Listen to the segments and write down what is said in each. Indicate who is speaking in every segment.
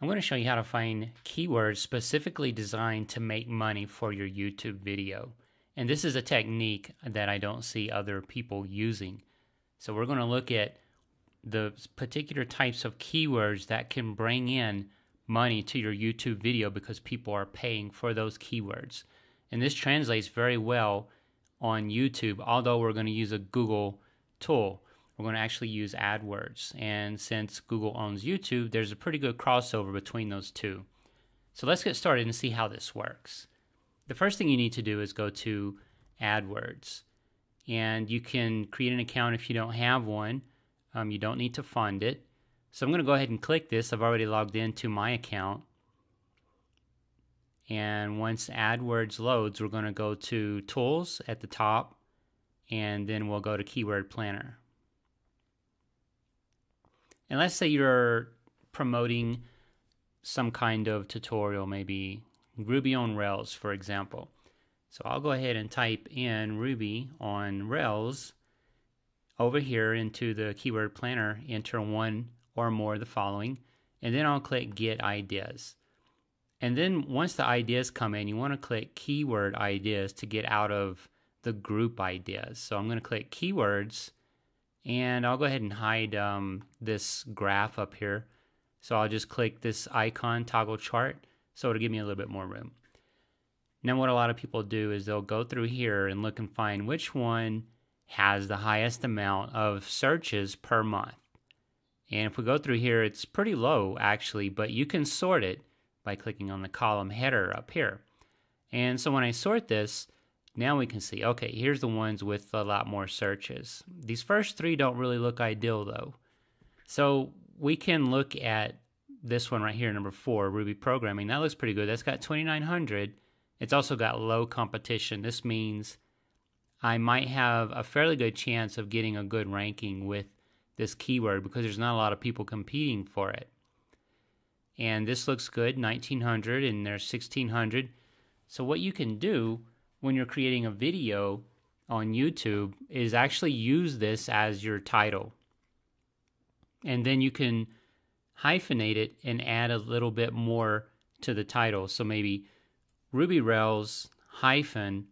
Speaker 1: I'm going to show you how to find keywords specifically designed to make money for your YouTube video. And this is a technique that I don't see other people using. So we're going to look at the particular types of keywords that can bring in money to your YouTube video because people are paying for those keywords. And this translates very well on YouTube, although we're going to use a Google tool. We're going to actually use AdWords. And since Google owns YouTube, there's a pretty good crossover between those two. So let's get started and see how this works. The first thing you need to do is go to AdWords. And you can create an account if you don't have one. You don't need to fund it. So I'm going to go ahead and click this. I've already logged into my account. And once AdWords loads, we're going to go to Tools at the top, and then we'll go to Keyword Planner. And let's say you're promoting some kind of tutorial, maybe Ruby on Rails, for example. So I'll go ahead and type in Ruby on Rails over here into the Keyword Planner, enter one or more of the following, and then I'll click Get Ideas. And then once the ideas come in, you want to click Keyword Ideas to get out of the group ideas. So I'm going to click Keywords, and I'll go ahead and hide this graph up here. So I'll just click this icon, toggle chart, so it'll give me a little bit more room. Now what a lot of people do is they'll go through here and look and find which one has the highest amount of searches per month. And if we go through here, it's pretty low actually, but you can sort it by clicking on the column header up here. And so when I sort this, now we can see, okay, here's the ones with a lot more searches. These first three don't really look ideal though. So we can look at this one right here, number 4, Ruby Programming. That looks pretty good. That's got 2,900. It's also got low competition. This means I might have a fairly good chance of getting a good ranking with this keyword because there's not a lot of people competing for it. And this looks good, 1,900, and there's 1,600. So what you can do when you're creating a video on YouTube is actually use this as your title. And then you can hyphenate it and add a little bit more to the title. So maybe Ruby Rails hyphen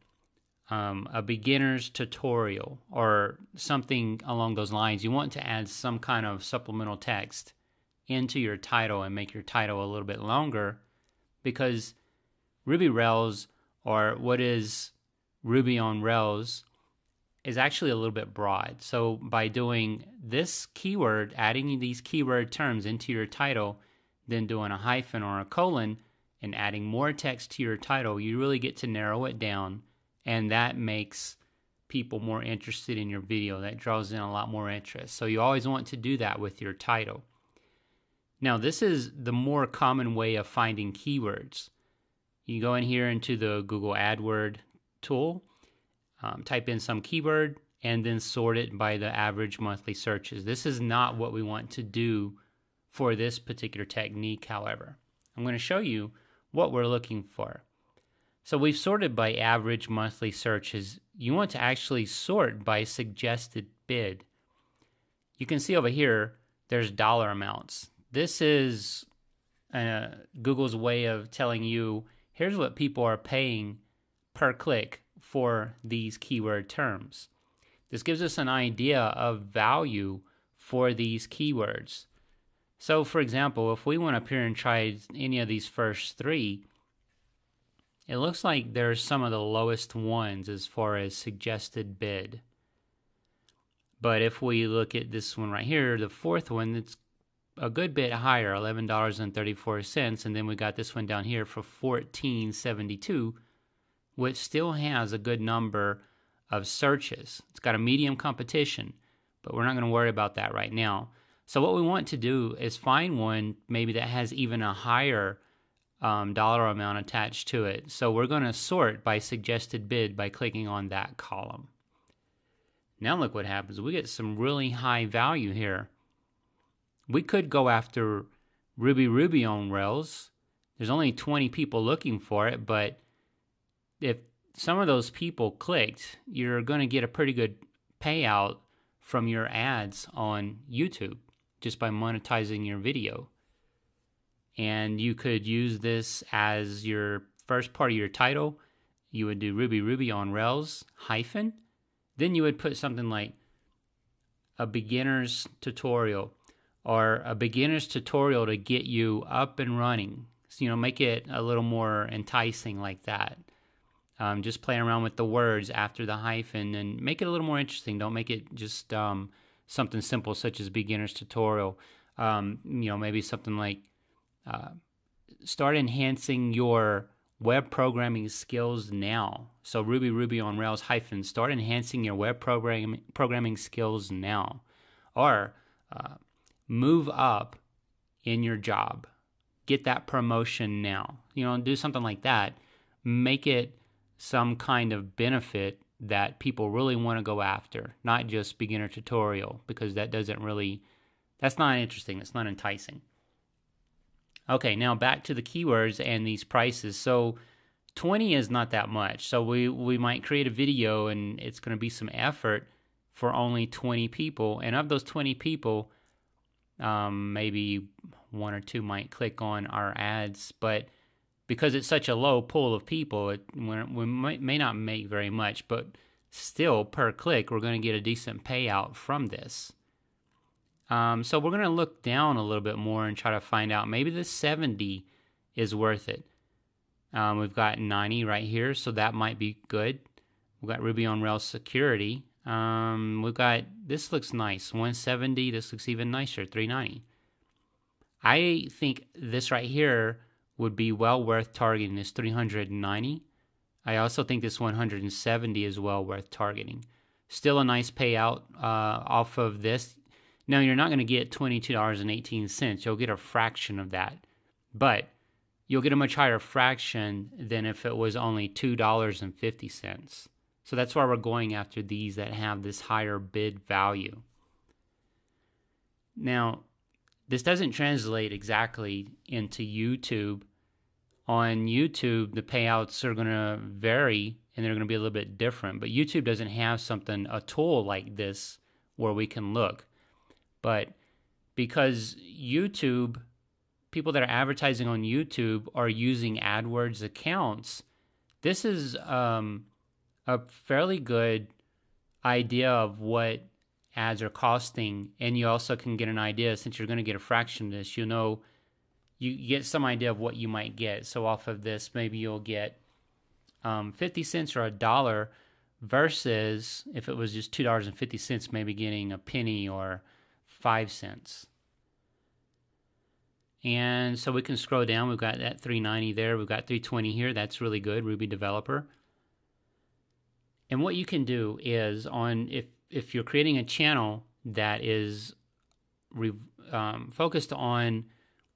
Speaker 1: a beginner's tutorial or something along those lines. You want to add some kind of supplemental text into your title and make your title a little bit longer, because Ruby Rails, or what is Ruby on Rails, is actually a little bit broad. So by doing this keyword, adding these keyword terms into your title, then doing a hyphen or a colon and adding more text to your title, you really get to narrow it down, and that makes people more interested in your video. That draws in a lot more interest. So you always want to do that with your title. Now this is the more common way of finding keywords. You go in here into the Google AdWord tool, type in some keyword, and then sort it by the average monthly searches. This is not what we want to do for this particular technique, however. I'm going to show you what we're looking for. So we've sorted by average monthly searches. You want to actually sort by suggested bid. You can see over here, there's dollar amounts. This is Google's way of telling you, here's what people are paying per click for these keyword terms. This gives us an idea of value for these keywords. So for example, if we went up here and tried any of these first 3, it looks like there's some of the lowest ones as far as suggested bid. But if we look at this one right here, the 4th one, it's a good bit higher, $11.34, and then we got this one down here for $14.72, which still has a good number of searches. It's got a medium competition, but we're not going to worry about that right now. So what we want to do is find one maybe that has even a higher dollar amount attached to it. So we're going to sort by suggested bid by clicking on that column. Now look what happens. We get some really high value here. We could go after Ruby on Rails. There's only 20 people looking for it, but if some of those people clicked, you're going to get a pretty good payout from your ads on YouTube just by monetizing your video. And you could use this as your first part of your title. You would do Ruby on Rails hyphen. Then you would put something like a beginner's tutorial, or a beginner's tutorial to get you up and running. So, make it a little more enticing like that. Just playing around with the words after the hyphen and make it a little more interesting. Don't make it just something simple such as beginner's tutorial. Maybe something like start enhancing your web programming skills now. So Ruby on Rails hyphen, start enhancing your web programming skills now. Or move up in your job. Get that promotion now. Do something like that. Make it some kind of benefit that people really want to go after, not just beginner tutorial, because that's not interesting. It's not enticing. Okay, now back to the keywords and these prices. So 20 is not that much. So we might create a video and it's going to be some effort for only 20 people. And of those 20 people, maybe one or two might click on our ads. But because it's such a low pool of people, we may not make very much. But still, per click, we're going to get a decent payout from this. So we're going to look down a little bit more and try to find out maybe the 70 is worth it. We've got 90 right here, so that might be good. We've got Ruby on Rails security. We've got, this looks nice, 170. This looks even nicer, 390. I think this right here would be well worth targeting, this 390. I also think this 170 is well worth targeting. Still a nice payout off of this. Now, you're not going to get $22.18. You'll get a fraction of that. But you'll get a much higher fraction than if it was only $2.50. So that's why we're going after these that have this higher bid value. Now, this doesn't translate exactly into YouTube. On YouTube, the payouts are going to vary and they're going to be a little bit different. But YouTube doesn't have a tool like this where we can look. But because YouTube, people that are advertising on YouTube are using AdWords accounts, this is a fairly good idea of what ads are costing. And you also can get an idea, since you're going to get a fraction of this, you get some idea of what you might get. So off of this, maybe you'll get 50 cents or $1 versus if it was just $2.50, maybe getting a penny or 5 cents. And so we can scroll down. We've got that 390 there. We've got 320 here. That's really good, Ruby developer. And what you can do is if you're creating a channel that is focused on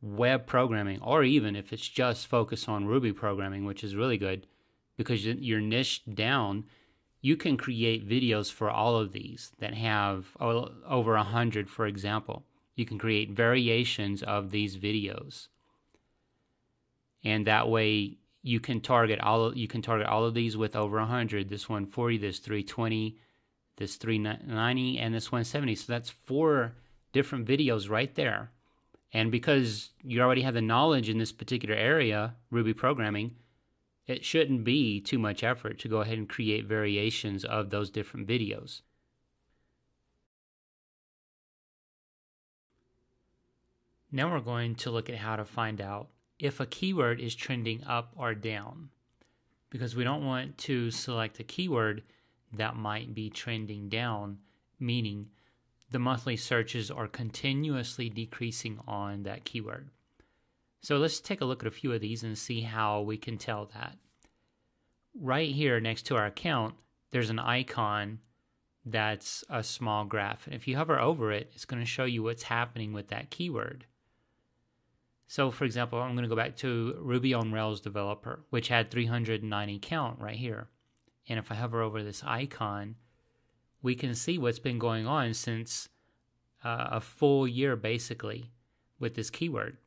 Speaker 1: web programming, or even if it's just focused on Ruby programming, which is really good because you're niched down, you can create videos for all of these that have over 100, for example. You can create variations of these videos. And that way you can target all of these with over 100, this 140, this 320, this 390, and this 170. So that's 4 different videos right there. And because you already have the knowledge in this particular area, Ruby programming, it shouldn't be too much effort to go ahead and create variations of those different videos. Now we're going to look at how to find out if a keyword is trending up or down, because we don't want to select a keyword that might be trending down, meaning the monthly searches are continuously decreasing on that keyword. So let's take a look at a few of these and see how we can tell that. Right here next to our account, there's an icon that's a small graph. And if you hover over it, it's going to show you what's happening with that keyword. So for example, I'm going to go back to Ruby on Rails developer, which had 390 count right here. And if I hover over this icon, we can see what's been going on since a full year basically with this keyword.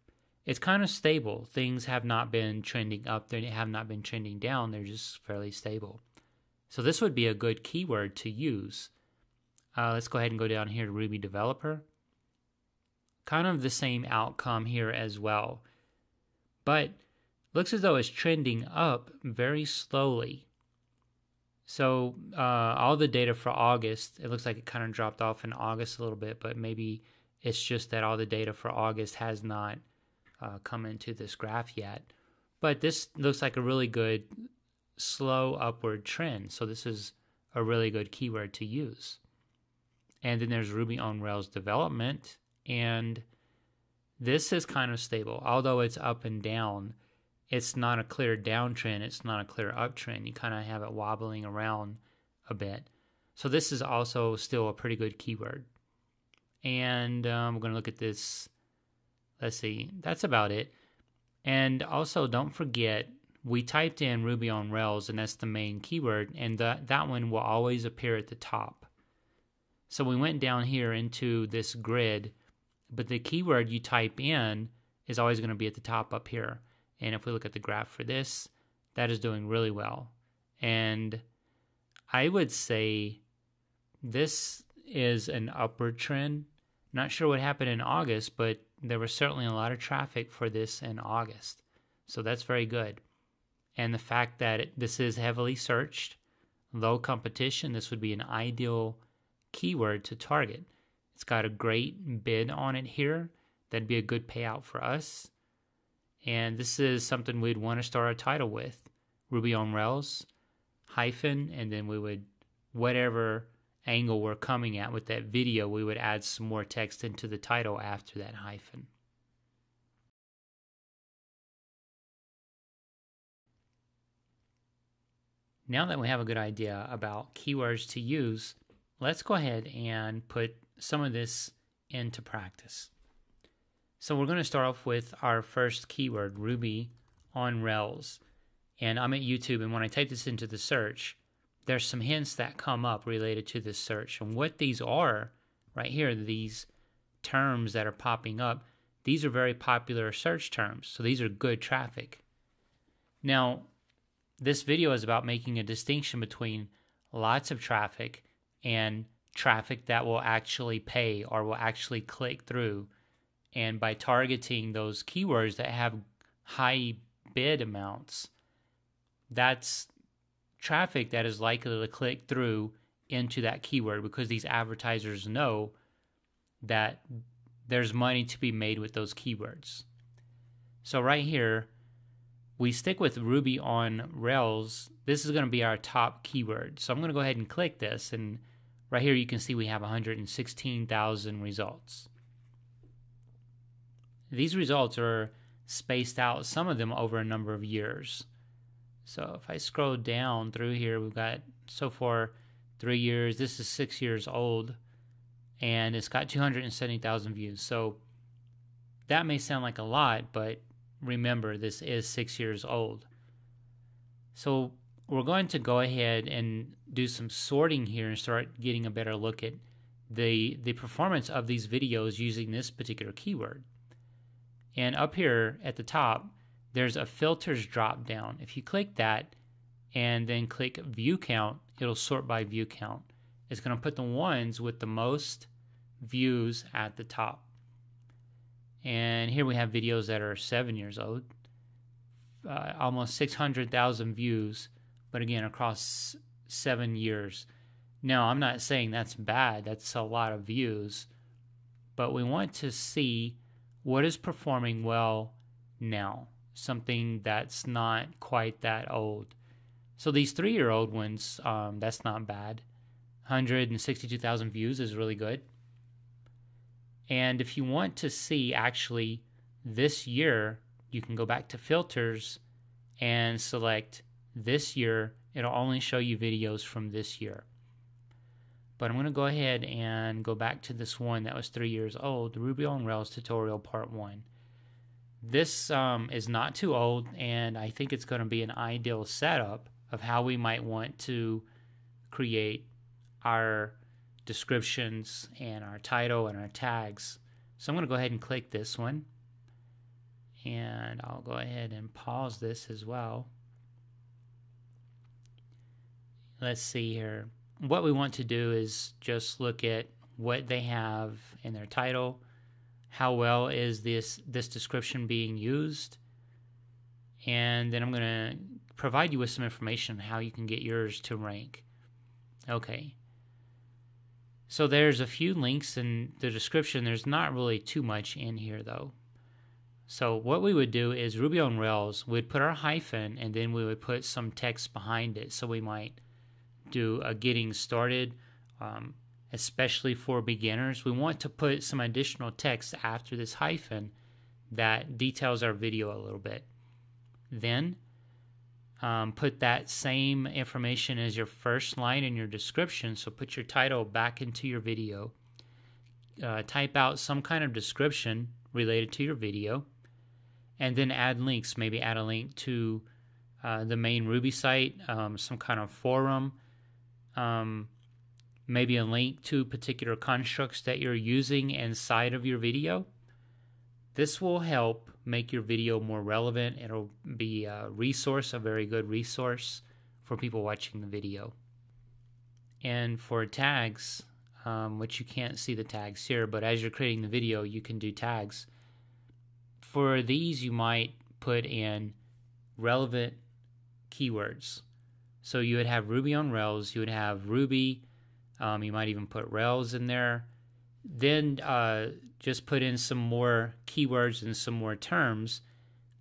Speaker 1: It's kind of stable. Things have not been trending up. They have not been trending down. They're just fairly stable. So this would be a good keyword to use. Let's go ahead and go down here to Ruby Developer. Kind of the same outcome here as well. but looks as though it's trending up very slowly. So all the data for August, it looks like it kind of dropped off in August a little bit, but maybe it's just that all the data for August has not come into this graph yet. But this looks like a really good slow upward trend. So this is a really good keyword to use. And then there's Ruby on Rails development. And this is kind of stable. Although it's up and down, it's not a clear downtrend. It's not a clear uptrend. You kind of have it wobbling around a bit. So this is also still a pretty good keyword. And we're going to look at this. Let's see. That's about it. And also don't forget, we typed in Ruby on Rails, and that's the main keyword, and that one will always appear at the top. So we went down here into this grid, but the keyword you type in is always going to be at the top up here. And if we look at the graph for this, that is doing really well. And I would say this is an upward trend. Not sure what happened in August, but there was certainly a lot of traffic for this in August. So that's very good. And the fact that this is heavily searched, low competition, this would be an ideal keyword to target. It's got a great bid on it here. That'd be a good payout for us. And this is something we'd want to start a title with. Ruby on Rails, hyphen, and then we would, whatever angle we're coming at with that video, we would add some more text into the title after that hyphen. Now that we have a good idea about keywords to use, let's go ahead and put some of this into practice. So we're going to start off with our first keyword, Ruby on Rails. And I'm at YouTube, and when I type this into the search, there's some hints that come up related to this search. And what these are, right here, these terms that are popping up, these are very popular search terms. So these are good traffic. Now, this video is about making a distinction between lots of traffic and traffic that will actually pay or will actually click through. And by targeting those keywords that have high bid amounts, that's traffic that is likely to click through into that keyword because these advertisers know that there's money to be made with those keywords. So right here, we stick with Ruby on Rails. This is going to be our top keyword. So I'm going to go ahead and click this, and right here you can see we have 116,000 results. These results are spaced out, some of them over a number of years. So if I scroll down through here, we've got so far 3 years. This is 6 years old, and it's got 270,000 views. So that may sound like a lot, but remember, this is 6 years old. So we're going to go ahead and do some sorting here and start getting a better look at the performance of these videos using this particular keyword. And up here at the top, there's a filters drop down. If you click that and then click view count, it'll sort by view count. It's going to put the ones with the most views at the top. And here we have videos that are 7 years old, almost 600,000 views, but again, across 7 years. Now, I'm not saying that's bad. That's a lot of views, but we want to see what is performing well now, something that's not quite that old. So these 3-year-old ones, that's not bad. 162,000 views is really good. And if you want to see actually this year, you can go back to filters and select this year. It'll only show you videos from this year. But I'm going to go ahead and go back to this one that was 3 years old, Ruby on Rails tutorial part 1. This is not too old, and I think it's going to be an ideal setup of how we might want to create our descriptions and our title and our tags. So I'm going to go ahead and click this one, and I'll go ahead and pause this as well. Let's see here. What we want to do is just look at what they have in their title. How well is this description being used? and then I'm going to provide you with some information on how you can get yours to rank. Okay. So there's a few links in the description. There's not really too much in here though. So what we would do is Ruby on Rails, we'd put our hyphen and then we would put some text behind it. So we might do a getting started, especially for beginners. We want to put some additional text after this hyphen that details our video a little bit. Then put that same information as your first line in your description. So put your title back into your video. Type out some kind of description related to your video. And then add links. Maybe add a link to the main Ruby site, some kind of forum, maybe a link to particular constructs that you're using inside of your video. This will help make your video more relevant. It'll be a resource, a very good resource for people watching the video. And for tags, which you can't see the tags here, but as you're creating the video, you can do tags. For these, you might put in relevant keywords. So you would have Ruby on Rails, you would have Ruby, you might even put Rails in there. Then just put in some more keywords and some more terms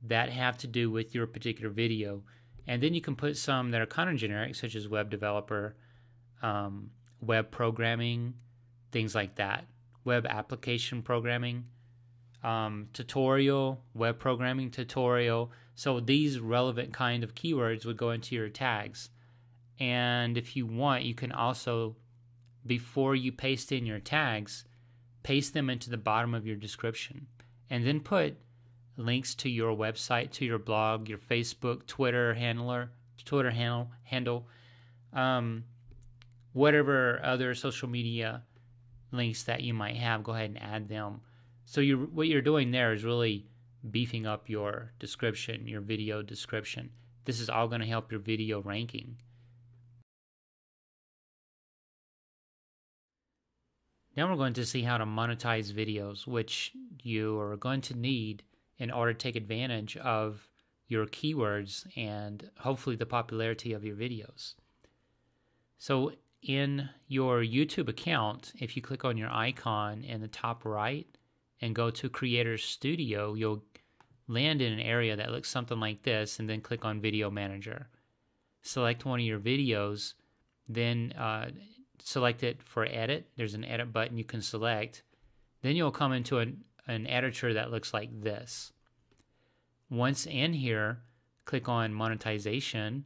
Speaker 1: that have to do with your particular video. And then you can put some that are kind of generic, such as web developer, web programming, things like that. Web application programming, tutorial, web programming tutorial. So these relevant kind of keywords would go into your tags. And if you want, you can also, before you paste in your tags, paste them into the bottom of your description. And then put links to your website, to your blog, your Facebook, Twitter handle, whatever other social media links that you might have, go ahead and add them. So what you're doing there is really beefing up your description, your video description. This is all going to help your video ranking. Now we're going to see how to monetize videos, which you are going to need in order to take advantage of your keywords and hopefully the popularity of your videos. So in your YouTube account, if you click on your icon in the top right and go to Creator Studio, you'll land in an area that looks something like this, and then click on Video Manager. Select one of your videos, then select it for edit. There's an edit button you can select. Then you'll come into an editor that looks like this. Once in here, click on monetization.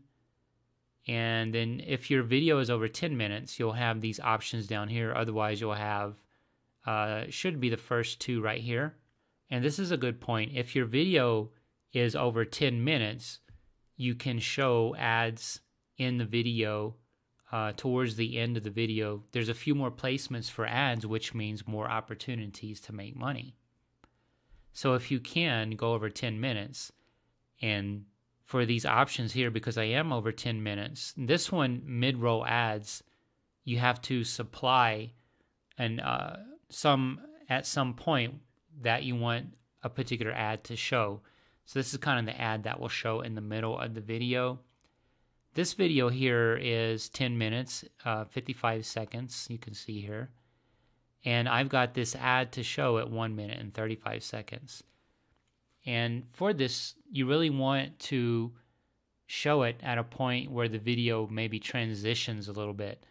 Speaker 1: And then if your video is over 10 minutes, you'll have these options down here. Otherwise, you'll have, should be the first two right here. And this is a good point. If your video is over 10 minutes, you can show ads in the video towards the end of the video. There's a few more placements for ads, which means more opportunities to make money. So if you can go over 10 minutes, and for these options here, because I am over 10 minutes, this one, mid-roll ads, you have to supply and at some point that you want a particular ad to show. So this is kind of the ad that will show in the middle of the video. This video here is 10 minutes, 55 seconds, you can see here. And I've got this ad to show at 1 minute and 35 seconds. And for this, you really want to show it at a point where the video maybe transitions a little bit,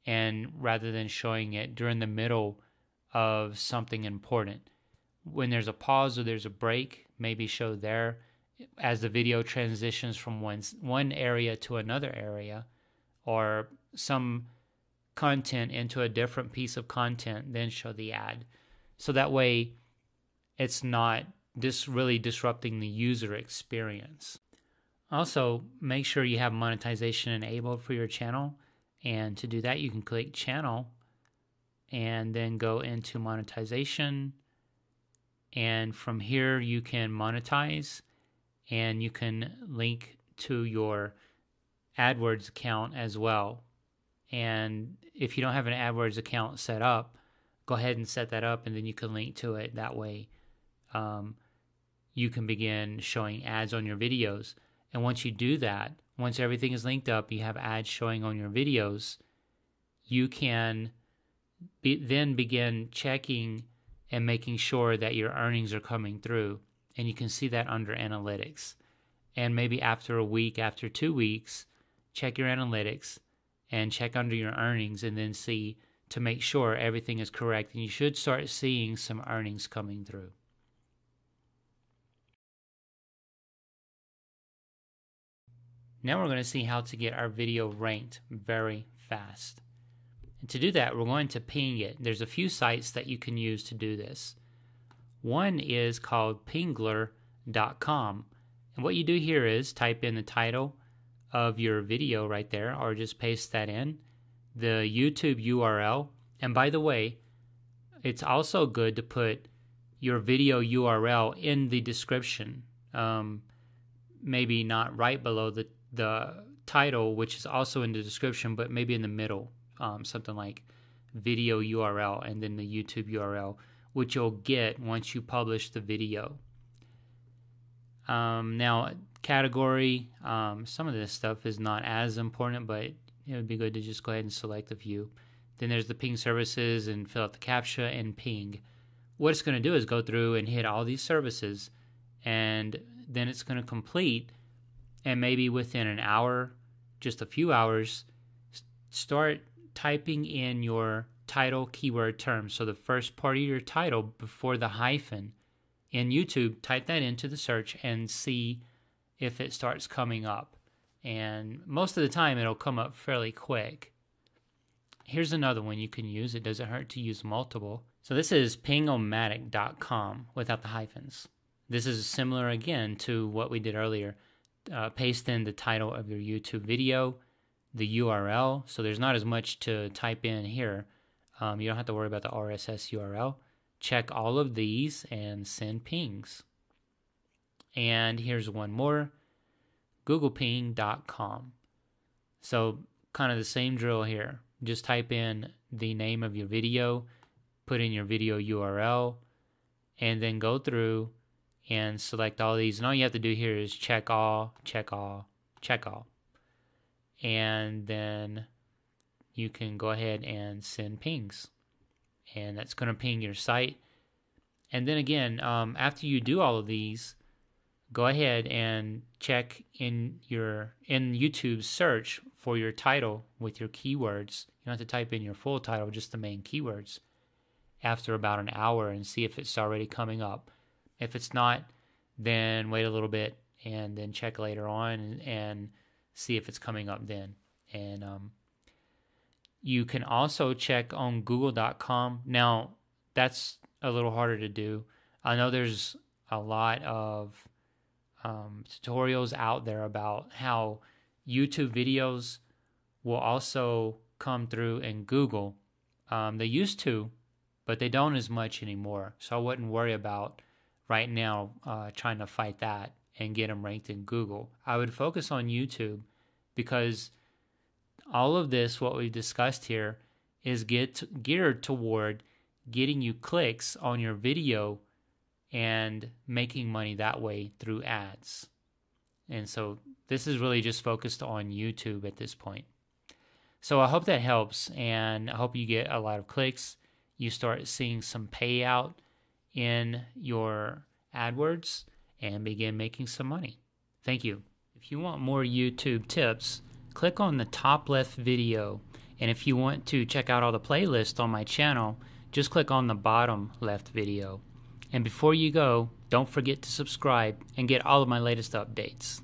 Speaker 1: and rather than showing it during the middle of something important. When there's a pause or there's a break, maybe show there. As the video transitions from one area to another area, or some content into a different piece of content, then show the ad. So that way it's not really disrupting the user experience. Also, make sure you have monetization enabled for your channel. And to do that, you can click Channel and then go into Monetization. And from here, you can monetize, and you can link to your AdWords account as well. And if you don't have an AdWords account set up, go ahead and set that up, and then you can link to it that way. you can begin showing ads on your videos. And once you do that, once everything is linked up, you have ads showing on your videos, you can then begin checking and making sure that your earnings are coming through. And you can see that under analytics. And maybe after a week, after 2 weeks, check your analytics and check under your earnings and then see to make sure everything is correct. And you should start seeing some earnings coming through. Now we're going to see how to get our video ranked very fast. And to do that, we're going to ping it. There's a few sites that you can use to do this. One is called pingler.com. And what you do here is type in the title of your video right there, or just paste that in, the YouTube URL. And by the way, it's also good to put your video URL in the description. Maybe not right below the title, which is also in the description, but maybe in the middle, something like video URL and then the YouTube URL, which you'll get once you publish the video. Now, category, some of this stuff is not as important, but it would be good to just go ahead and select a few. Then there's the ping services and fill out the CAPTCHA and ping. What it's going to do is go through and hit all these services, and then it's going to complete, and maybe within an hour, just a few hours, start typing in your title keyword terms. So the first part of your title before the hyphen in YouTube, type that into the search and see if it starts coming up. And most of the time it'll come up fairly quick. Here's another one you can use. It doesn't hurt to use multiple. So this is pingomatic.com without the hyphens. This is similar again to what we did earlier. Paste in the title of your YouTube video, the URL. So there's not as much to type in here. You don't have to worry about the RSS URL. Check all of these and send pings. And here's one more, googleping.com. So kind of the same drill here. Just type in the name of your video, put in your video URL, and then go through and select all these. And all you have to do here is check all, check all, check all. And then you can go ahead and send pings. And that's going to ping your site. And then again, after you do all of these, go ahead and check in YouTube's search for your title with your keywords. You don't have to type in your full title, just the main keywords, after about an hour and see if it's already coming up. If it's not, then wait a little bit and then check later on and see if it's coming up then. And you can also check on google.com. Now, that's a little harder to do. I know there's a lot of tutorials out there about how YouTube videos will also come through in Google. They used to, but they don't as much anymore. So I wouldn't worry about right now trying to fight that and get them ranked in Google. I would focus on YouTube because all of this, what we've discussed here, is geared toward getting you clicks on your video and making money that way through ads. And so this is really just focused on YouTube at this point. So I hope that helps, and I hope you get a lot of clicks. You start seeing some payout in your AdWords and begin making some money. Thank you. If you want more YouTube tips, click on the top left video. And if you want to check out all the playlists on my channel, just click on the bottom left video. And before you go, don't forget to subscribe and get all of my latest updates.